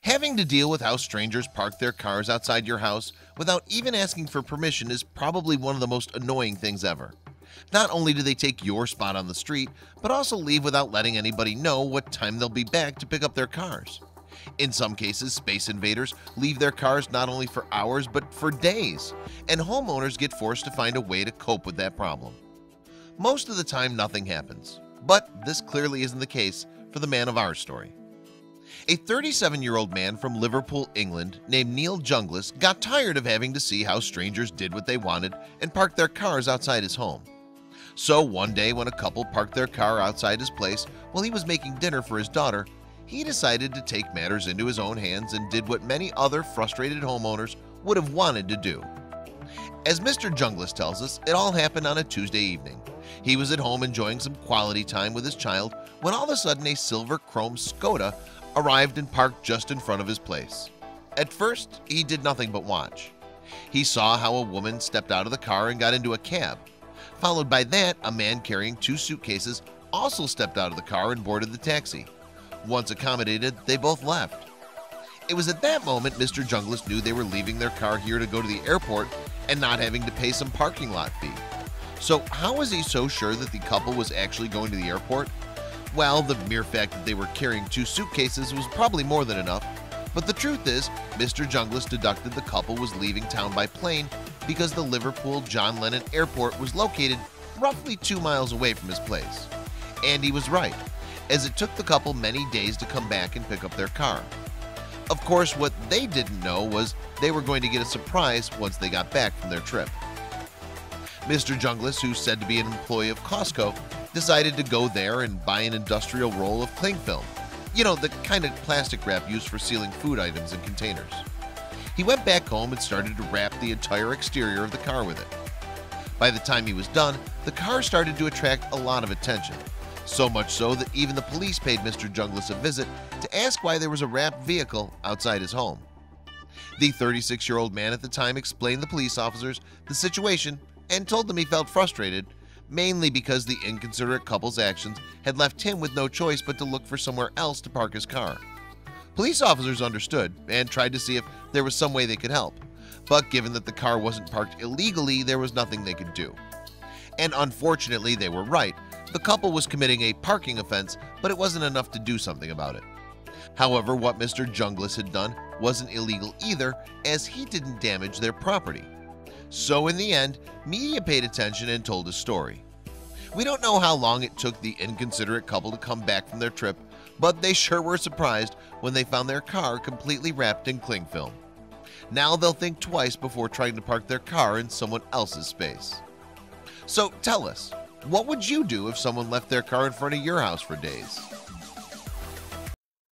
Having to deal with how strangers park their cars outside your house without even asking for permission is probably one of the most annoying things ever. Not only do they take your spot on the street, but also leave without letting anybody know what time they'll be back to pick up their cars. In some cases, space invaders leave their cars not only for hours but for days, and homeowners get forced to find a way to cope with that problem. Most of the time nothing happens, but this clearly isn't the case for the man of our story. A 37-year-old man from Liverpool, England named Neil Jungles got tired of having to see how strangers did what they wanted and parked their cars outside his home. So one day when a couple parked their car outside his place while he was making dinner for his daughter, he decided to take matters into his own hands and did what many other frustrated homeowners would have wanted to do. As Mr. Jungles tells us, it all happened on a Tuesday evening. He was at home enjoying some quality time with his child when all of a sudden a silver chrome Skoda arrived and parked just in front of his place. At first, he did nothing but watch. He saw how a woman stepped out of the car and got into a cab. Followed by that, a man carrying 2 suitcases also stepped out of the car and boarded the taxi. Once accommodated, they both left. It was at that moment Mr. Jungles knew they were leaving their car here to go to the airport and not having to pay some parking lot fee. So how was he so sure that the couple was actually going to the airport? Well, the mere fact that they were carrying 2 suitcases was probably more than enough. But the truth is, Mr. Jungles deducted the couple was leaving town by plane because the Liverpool John Lennon Airport was located roughly 2 miles away from his place. And he was right, as it took the couple many days to come back and pick up their car. Of course, what they didn't know was they were going to get a surprise once they got back from their trip. Mr. Jungles, who's said to be an employee of Costco, decided to go there and buy an industrial roll of cling film. You know, the kind of plastic wrap used for sealing food items in containers. He went back home and started to wrap the entire exterior of the car with it. By the time he was done, the car started to attract a lot of attention. So much so that even the police paid Mr. Jungles a visit to ask why there was a wrapped vehicle outside his home. The 36-year-old man at the time explained to the police officers the situation and told them he felt frustrated, mainly because the inconsiderate couple's actions had left him with no choice but to look for somewhere else to park his car. Police officers understood and tried to see if there was some way they could help, but given that the car wasn't parked illegally, there was nothing they could do. And unfortunately, they were right. The couple was committing a parking offense, but it wasn't enough to do something about it. However, what Mr. Jungles had done wasn't illegal either, as he didn't damage their property. So in the end, media paid attention and told his story. We don't know how long it took the inconsiderate couple to come back from their trip, but they sure were surprised when they found their car completely wrapped in cling film. Now they'll think twice before trying to park their car in someone else's space. So tell us, what would you do if someone left their car in front of your house for days?